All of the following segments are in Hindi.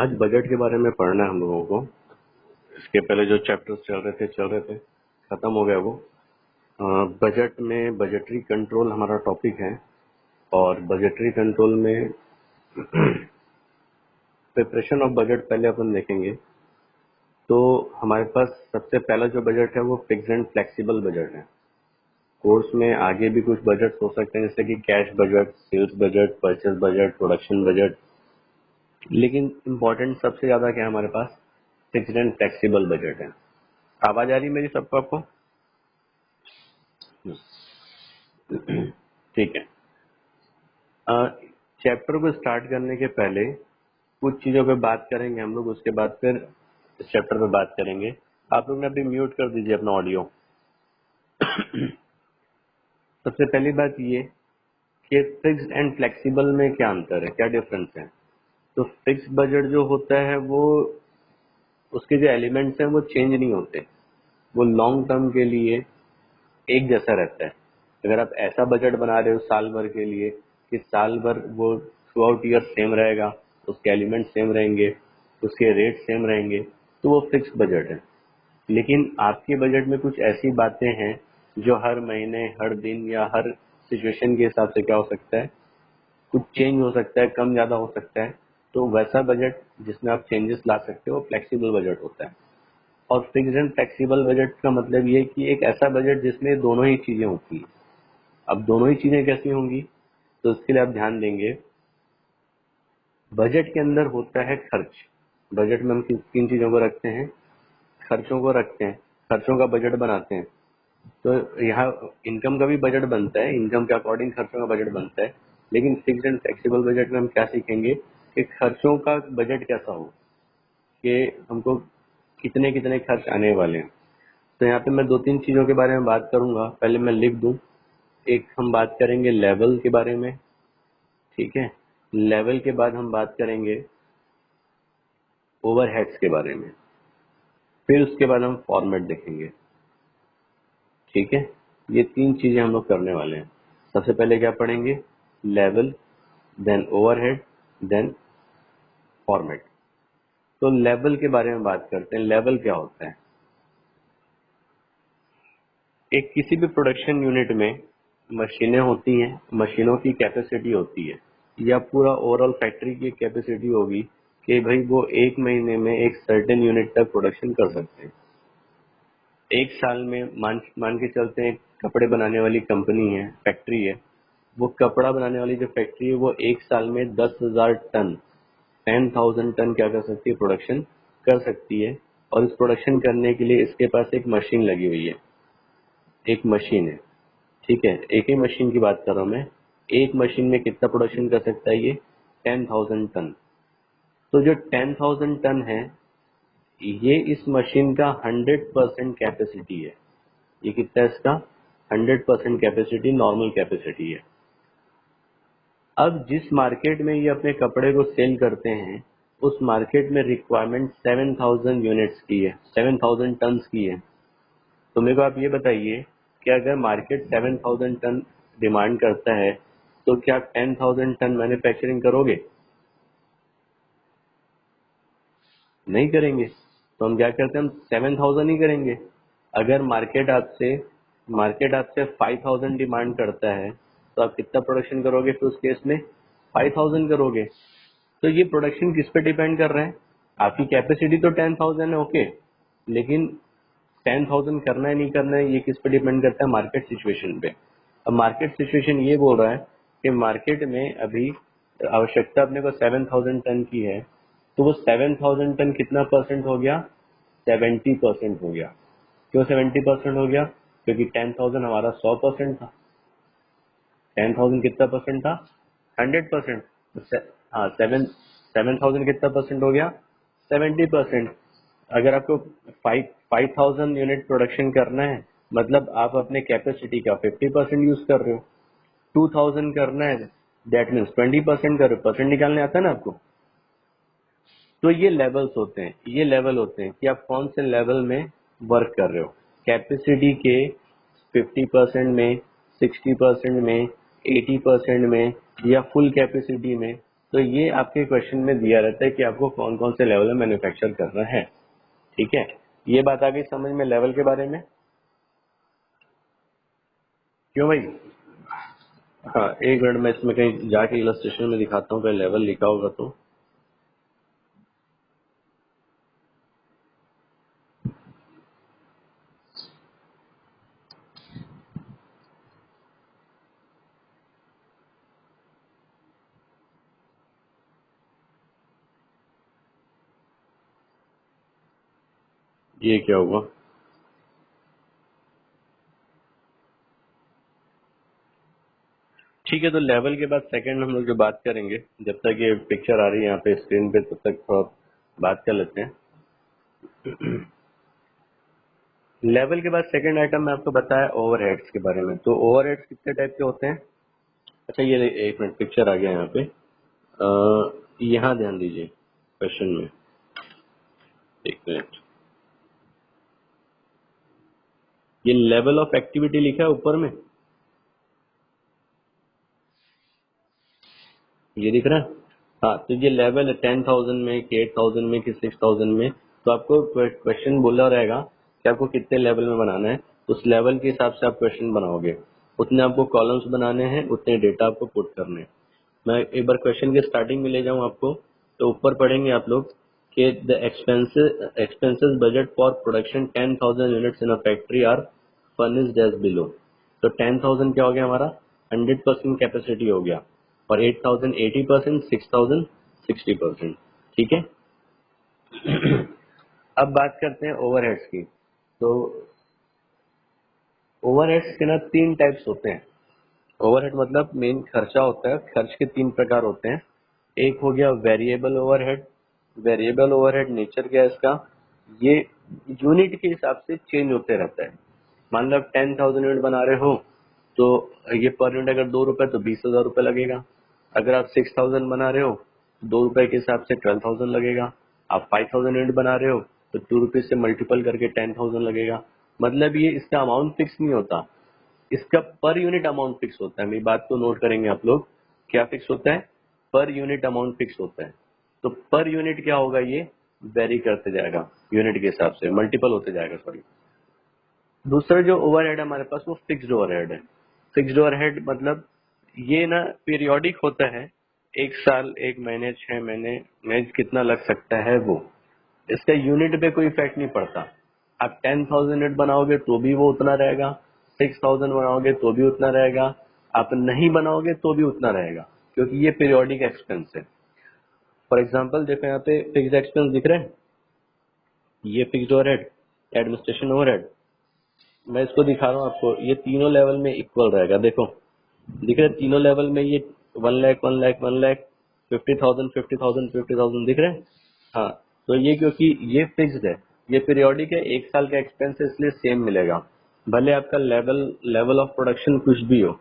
आज बजट के बारे में पढ़ना है हम लोगों को। इसके पहले जो चैप्टर्स चल रहे थे खत्म हो गया वो। बजट में बजटरी कंट्रोल हमारा टॉपिक है और बजटरी कंट्रोल में प्रिपरेशन ऑफ बजट पहले अपन देखेंगे। तो हमारे पास सबसे पहला जो बजट है वो फिक्स्ड एंड फ्लेक्सिबल बजट है। कोर्स में आगे भी कुछ बजट हो सकते हैं जैसे कि cash budget, sales budget, purchase budget, production budget, लेकिन इम्पोर्टेंट सबसे ज्यादा क्या है हमारे पास, फिक्स्ड एंड फ्लेक्सिबल बजट है। आवाज आ रही मेरी सबको आपको? ठीक है। चैप्टर को स्टार्ट करने के पहले कुछ चीजों पे बात करेंगे हम लोग, उसके बाद फिर इस चैप्टर पे बात करेंगे। आप लोग ने अभी म्यूट कर दीजिए अपना ऑडियो। सबसे पहली बात ये कि फिक्स्ड एंड फ्लेक्सिबल में क्या अंतर है, क्या डिफरेंस है। तो फिक्स्ड बजट जो होता है वो उसके जो एलिमेंट्स हैं वो चेंज नहीं होते, वो लॉन्ग टर्म के लिए एक जैसा रहता है। अगर आप ऐसा बजट बना रहे हो साल भर के लिए कि साल भर वो थ्रू आउट ईयर सेम रहेगा, उसके एलिमेंट सेम रहेंगे, उसके रेट सेम रहेंगे, तो वो फिक्स्ड बजट है। लेकिन आपके बजट में कुछ ऐसी बातें हैं जो हर महीने, हर दिन या हर सिचुएशन के हिसाब से क्या हो सकता है, कुछ चेंज हो सकता है, कम ज्यादा हो सकता है। तो वैसा बजट जिसमें आप चेंजेस ला सकते हो वो फ्लेक्सिबल बजट होता है। और फिक्स्ड एंड फ्लेक्सिबल बजट का मतलब ये है कि एक ऐसा बजट जिसमें दोनों ही चीजें होती हैं। अब दोनों ही चीजें कैसी होंगी, तो इसके लिए आप ध्यान देंगे। बजट के अंदर होता है खर्च। बजट में हम किन चीजों को रखते हैं, खर्चों को रखते हैं, खर्चों का बजट बनाते हैं। तो यहाँ इनकम का भी बजट बनता है, इनकम के अकॉर्डिंग खर्चों का बजट बनता है। लेकिन फिक्स्ड एंड फ्लेक्सिबल बजट में हम क्या सीखेंगे कि खर्चों का बजट कैसा हो, कि हमको कितने कितने खर्च आने वाले हैं। तो यहाँ पे मैं दो तीन चीजों के बारे में बात करूंगा, पहले मैं लिख दूं। एक हम बात करेंगे लेवल के बारे में, ठीक है। लेवल के बाद हम बात करेंगे ओवरहेड्स के बारे में, फिर उसके बाद हम फॉर्मेट देखेंगे, ठीक है। ये तीन चीजें हम लोग करने वाले हैं। सबसे पहले क्या पढ़ेंगे, level, then overhead, then format. तो लेवल के बारे में बात करते हैं। लेवल क्या होता है, एक किसी भी प्रोडक्शन यूनिट में मशीनें होती हैं, मशीनों की कैपेसिटी होती है, या पूरा ओवरऑल फैक्ट्री की कैपेसिटी होगी कि भाई वो एक महीने में एक सर्टेन यूनिट तक प्रोडक्शन कर सकते हैं। एक साल में मान के चलते हैं, कपड़े बनाने वाली कंपनी है, फैक्ट्री है, वो कपड़ा बनाने वाली जो फैक्ट्री है वो एक साल में 10,000 टन, 10,000 टन क्या कर सकती है, प्रोडक्शन कर सकती है। और इस प्रोडक्शन करने के लिए इसके पास एक मशीन लगी हुई है, एक मशीन है, ठीक है। एक ही मशीन की बात कर रहा हूं मैं। एक मशीन में कितना प्रोडक्शन कर सकता है ये, 10,000 टन। तो जो 10,000 टन है ये इस मशीन का 100% कैपेसिटी है। ये कितना है इसका, 100% कैपेसिटी, नॉर्मल कैपेसिटी है। अब जिस मार्केट में ये अपने कपड़े को सेल करते हैं उस मार्केट में रिक्वायरमेंट 7,000 यूनिट्स की है, 7,000 टन्स की है। तो मेरे को आप ये बताइए कि अगर मार्केट 7,000 टन डिमांड करता है तो क्या आप 10,000 टन मैन्युफैक्चरिंग करोगे? नहीं करेंगे। तो हम क्या करते हैं, हम 7,000 ही करेंगे। अगर मार्केट आपसे 5,000 डिमांड करता है तो आप कितना प्रोडक्शन करोगे, फिर उस केस में 5,000 करोगे। तो ये प्रोडक्शन किस पे डिपेंड कर रहे हैं, आपकी कैपेसिटी तो 10,000 है, ओके, लेकिन 10,000 करना है नहीं करना है ये किस पे डिपेंड करता है, मार्केट सिचुएशन पे। अब मार्केट सिचुएशन ये बोल रहा है कि मार्केट में अभी आवश्यकता अपने को 7,000 टन की है, तो वो 7,000 टन कितना परसेंट हो गया, 70% हो गया। क्यों 70% हो गया, क्योंकि 10,000 हमारा 100% था। 10,000 कितना परसेंट था, 100%। हाँ, 7,000 कितना परसेंट हो गया, 70%। अगर आपको 5,000 यूनिट प्रोडक्शन करना है मतलब आप अपने कैपेसिटी का 50% यूज कर रहे हो। 2,000 करना है दैट मीन्स 20% कर रहे हो। परसेंट निकालने आता है ना आपको। तो ये लेवल्स होते हैं, ये लेवल होते हैं कि आप कौन से लेवल में वर्क कर रहे हो, कैपेसिटी के 50% में, 60% में, 80% में, या फुल कैपेसिटी में। तो ये आपके क्वेश्चन में दिया रहता है कि आपको कौन कौन से लेवल में मैन्युफैक्चर करना है। ठीक है, ये बात आ गई समझ में लेवल के बारे में। क्यों भाई? हाँ, एक मिनट में इसमें कहीं जाके इलस्ट्रेशन में दिखाता हूँ, पहले लेवल लिखा होगा तो। ये क्या हुआ? ठीक है, तो लेवल के बाद सेकंड हम लोग जो बात करेंगे, जब तक ये पिक्चर आ रही है यहाँ पे स्क्रीन पे, तब तक थोड़ा बात कर लेते हैं। लेवल के बाद सेकंड आइटम में आपको बताया ओवरहेड्स के बारे में। तो ओवरहेड्स कितने टाइप के होते हैं? अच्छा, ये एक मिनट, पिक्चर आ गया यहाँ पे। यहाँ ध्यान दीजिए क्वेश्चन में, एक मिनट। ये लेवल ऑफ एक्टिविटी लिखा है ऊपर में, ये दिख रहा है। हाँ, तो ये लेवल है 10,000 में कि 8,000 में कि 6,000 में। तो आपको क्वेश्चन बोला रहेगा कि आपको कितने लेवल में बनाना है, उस लेवल के हिसाब से आप क्वेश्चन बनाओगे। उतने आपको कॉलम्स बनाने हैं, उतने डेटा आपको पुट करने हैं। मैं एक बार क्वेश्चन के स्टार्टिंग में ले जाऊं आपको, तो ऊपर पढ़ेंगे आप लोग कि the expenses budget for production 10,000 units in a factory are furnished as below. तो 10,000 क्या हो गया हमारा? 100% कैपेसिटी हो गया, और 8,000 80%, 6,000 60%। ठीक है। अब बात करते हैं ओवरहेड्स की। तो ओवरहेड्स के ना तीन टाइप्स होते हैं। ओवरहेड मतलब मेन खर्चा होता है। खर्च के तीन प्रकार होते हैं। एक हो गया variable overhead. Variable overhead nature क्या है इसका? ये यूनिट के हिसाब से चेंज होते रहता है। मान लो आप 10,000 यूनिट बना रहे हो, तो ये पर यूनिट अगर 2 रुपए तो 20,000 रुपए लगेगा। अगर आप 6,000 बना रहे हो, 2 रुपए के हिसाब से 12,000 लगेगा। आप 5,000 यूनिट बना रहे हो, तो 2 रुपीज से मल्टीपल करके 10,000 लगेगा। मतलब ये इसका अमाउंट फिक्स नहीं होता, इसका पर यूनिट अमाउंट फिक्स होता है। मेरी बात को नोट करेंगे आप लोग, क्या फिक्स होता है? पर यूनिट अमाउंट फिक्स होता है। तो पर यूनिट क्या होगा? ये वेरी करते जाएगा, यूनिट के हिसाब से मल्टीपल होते जाएगा, सॉरी। दूसरा जो ओवरहेड है हमारे पास, वो फिक्स्ड ओवरहेड है। फिक्स्ड ओवरहेड मतलब ये ना पीरियोडिक होता है, एक साल, एक महीने, 6 महीने में कितना लग सकता है वो। इसका यूनिट पे कोई इफेक्ट नहीं पड़ता। आप 10,000 यूनिट बनाओगे तो भी वो उतना रहेगा, 6,000 बनाओगे तो भी उतना रहेगा, आप नहीं बनाओगे तो भी उतना रहेगा, क्योंकि ये पीरियोडिक एक्सपेंस है। फॉर एग्जाम्पल देखो, यहाँ पे फिक्स्ड एक्सपेंस दिख रहे हैं, ये फिक्स्ड ओवरहेड, एडमिनिस्ट्रेशन ओवरहेड। मैं इसको दिखा रहा हूँ आपको, ये तीनों लेवल में इक्वल रहेगा। देखो दिख रहा है, तीनों लेवल में ये 1 लाख 1 लाख 1 लाख, 50,000 50,000 50,000 दिख रहे हैं। हाँ, तो ये क्योंकि ये फिक्स्ड है, ये पीरियोडिक है, एक साल का एक्सपेंस है, इसलिए सेम मिलेगा। भले आपका लेवल लेवल ऑफ प्रोडक्शन कुछ भी हो,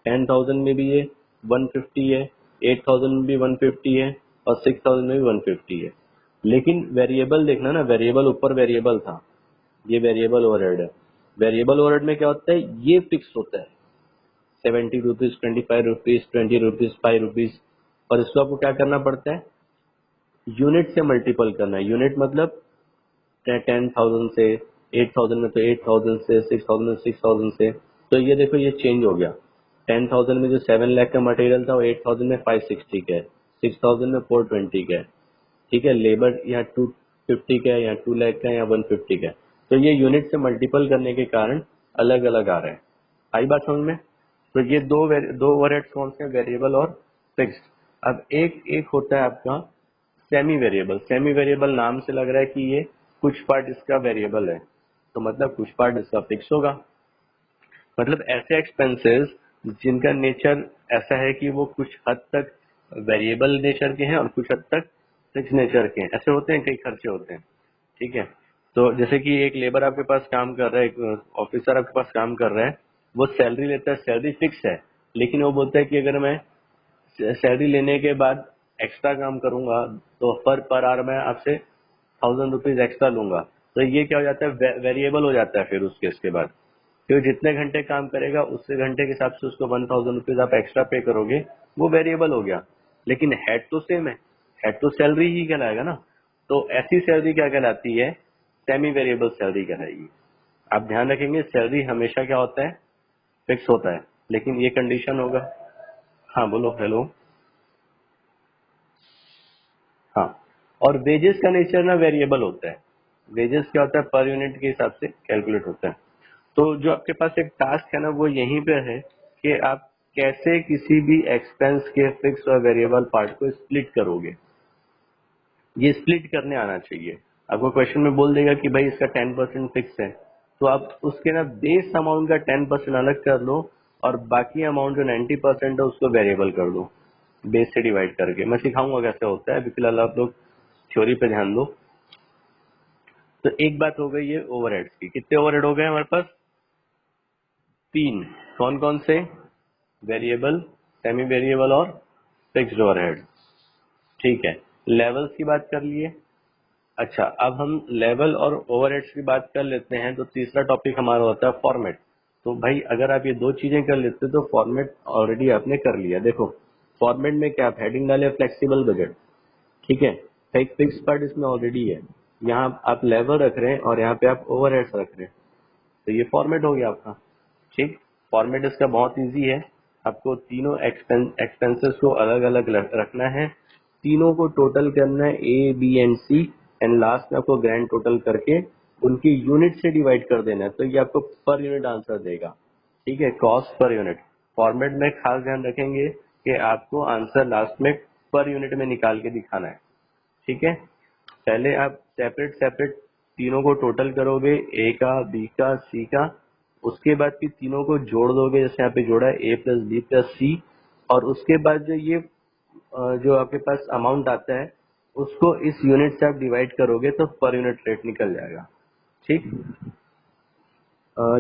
10,000 में भी ये 150 है, 8,000 में भी 150 है, और 6,000 में भी 150 है। लेकिन वेरिएबल देखना ना, वेरिएबल ऊपर वेरिएबल था, ये वेरिएबल ओवरहेड है। वेरिएबल ओवरहेड में क्या होता है? ये फिक्स होता है, 70 रुपीज, 25 रुपीज, 20 रुपीज, 5 रुपीज। और इसको आपको क्या करना पड़ता है? यूनिट से मल्टीपल करना है। यूनिट मतलब 10,000 से, 8,000 में तो 8,000 से, 6,000 में 6,000 से। तो ये देखो, ये चेंज हो गया। 10,000 में जो 7 लाख का मटेरियल था, वो 8,000 में 560 का है, 6,000 में 420 का है। ठीक है, लेबर यहाँ 250 का है, यहाँ 2 लाख का है, यहाँ 150 का है। तो ये यूनिट से मल्टीपल करने के कारण अलग अलग आ रहे हैं। आई बात समझ में? तो ये दो ओवरहेड्स कौन से हैं? वेरिएबल और फिक्स्ड। अब एक एक होता है आपका सेमी वेरिएबल। सेमी वेरिएबल नाम से लग रहा है कि ये कुछ पार्ट इसका वेरिएबल है, तो मतलब कुछ पार्ट इसका फिक्स होगा। मतलब ऐसे एक्सपेंसेस जिनका नेचर ऐसा है कि वो कुछ हद तक वेरिएबल नेचर के हैं और कुछ हद तक फिक्स नेचर के हैं, ऐसे होते हैं, कई खर्चे होते हैं। ठीक है, तो जैसे कि एक लेबर आपके पास काम कर रहा है, एक ऑफिसर आपके पास काम कर रहा है, वो सैलरी लेता है, सैलरी फिक्स है, लेकिन वो बोलता है कि अगर मैं सैलरी लेने के बाद एक्स्ट्रा काम करूंगा तो पर आवर मैं आपसे 1,000 रुपीज एक्स्ट्रा लूंगा। तो ये क्या हो जाता है? वेरिएबल हो जाता है। फिर उसके इसके बाद फिर जितने घंटे काम करेगा, उससे घंटे के हिसाब से उसको 1,000 रुपीज आप एक्स्ट्रा पे करोगे, वो वेरिएबल हो गया। लेकिन हेड तो सेम है, हेड तो सैलरी ही कहलाएगा ना। तो ऐसी सैलरी क्या कहलाती है, सेमी वेरिएबल सैलरी कहलाएगी। आप ध्यान रखेंगे सैलरी हमेशा क्या होता है, फिक्स होता है, लेकिन ये कंडीशन होगा। हाँ बोलो, हेलो। हाँ, और वेजेस का नेचर ना वेरिएबल होता है। वेजेस क्या होता है, पर यूनिट के हिसाब से कैलकुलेट होता है। तो जो आपके पास एक टास्क है ना, वो यहीं पे है कि आप कैसे किसी भी एक्सपेंस के फिक्स और वेरिएबल पार्ट को स्प्लिट करोगे। ये स्प्लिट करने आना चाहिए। आपको क्वेश्चन में बोल देगा कि भाई इसका 10% फिक्स है, तो आप उसके ना बेस अमाउंट का 10% अलग कर लो और बाकी अमाउंट जो 90% है उसको वेरिएबल कर दो, बेस से डिवाइड करके। मैं सिखाऊंगा कैसे होता है, अभी फिलहाल आप लोग थ्योरी पे ध्यान दो। तो एक बात हो गई ये ओवरहेड्स की। कितने ओवरहेड हो गए हमारे पास, 3। कौन कौन से, वेरिएबल, सेमी वेरिएबल और फिक्स्ड ओवरहेड। ठीक है, लेवल्स की बात कर लिए। अच्छा, अब हम लेवल और ओवरहेड्स की बात कर लेते हैं। तो तीसरा टॉपिक हमारा होता है फॉर्मेट। तो भाई अगर आप ये दो चीजें कर लेते तो फॉर्मेट ऑलरेडी आपने कर लिया। देखो फॉर्मेट में क्या, आप हेडिंग डाले फ्लेक्सिबल बजट, ठीक है, एक फिक्स पार्ट इसमें ऑलरेडी है, यहाँ आप लेवल रख रहे हैं और यहाँ पे आप ओवरहेड्स रख रहे हैं, तो ये फॉर्मेट हो गया आपका। ठीक, फॉर्मेट इसका बहुत इजी है। आपको तीनों एक्सपेंसेस को अलग अलग रखना है, तीनों को टोटल करना है, A B and C, and last में आपको ग्रैंड टोटल करके उनकी यूनिट से डिवाइड कर देना है, तो ये आपको पर यूनिट आंसर देगा। ठीक है, कॉस्ट पर यूनिट। फॉर्मेट में खास ध्यान रखेंगे कि आपको आंसर लास्ट में पर यूनिट में निकाल के दिखाना है। ठीक है, पहले आप सेपरेट सेपरेट तीनों को टोटल करोगे, ए का, बी का, सी का, उसके बाद फिर तीनों को जोड़ दोगे, जैसे यहाँ पे जोड़ा है ए प्लस बी प्लस सी, और उसके बाद जो ये जो आपके पास अमाउंट आता है उसको इस यूनिट से आप डिवाइड करोगे तो पर यूनिट रेट निकल जाएगा। ठीक,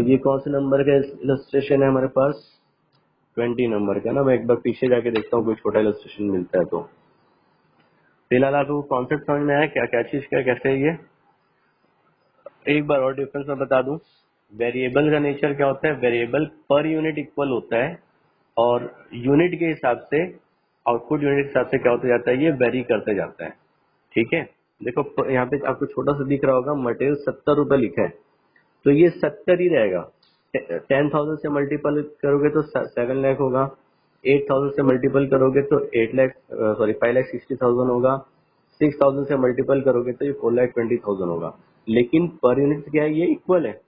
ये कौन से नंबर का इलस्ट्रेशन है हमारे पास, 20 नंबर का ना। मैं एक बार पीछे जाके देखता हूँ कोई छोटा इलस्ट्रेशन मिलता है तो। फिलहाल आपको कॉन्सेप्ट समझ में आया क्या क्या चीज का कैसे है ये। एक बार और डिफरेंस मैं बता दूं, वेरिएबल का नेचर क्या होता है, वेरिएबल पर यूनिट इक्वल होता है और यूनिट के हिसाब से, आउटपुट यूनिट के हिसाब से क्या होता जाता है, ये वेरी करते जाता है। ठीक है, देखो यहाँ पे आपको छोटा सा दिख रहा होगा, मटेरियल 70 रुपए लिखा है, तो ये 70 ही रहेगा। 10,000 से मल्टीपल करोगे तो 7 लाख होगा, 8,000 से मल्टीपल करोगे तो 5,60,000 होगा, 6,000 से मल्टीपल करोगे तो ये 4,20,000 होगा। लेकिन पर यूनिट क्या है, ये इक्वल है।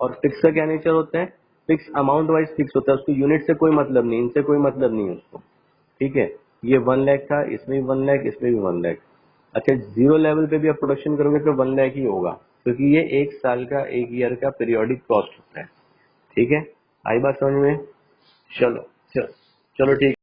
और फिक्स का क्या नेचर होता है, फिक्स अमाउंट वाइज फिक्स होता है, उसको यूनिट से कोई मतलब नहीं, इनसे कोई मतलब नहीं है उसको। ठीक है, ये 1 लाख था, इसमें भी 1 लाख, इसमें भी 1 लाख। अच्छा, जीरो लेवल पे भी आप प्रोडक्शन करोगे तो 1 लाख ही होगा, क्योंकि ये एक साल का, एक ईयर का पीरियोडिक कॉस्ट होता है। ठीक है, आई बात समझ में। चलो चलो चलो ठीक।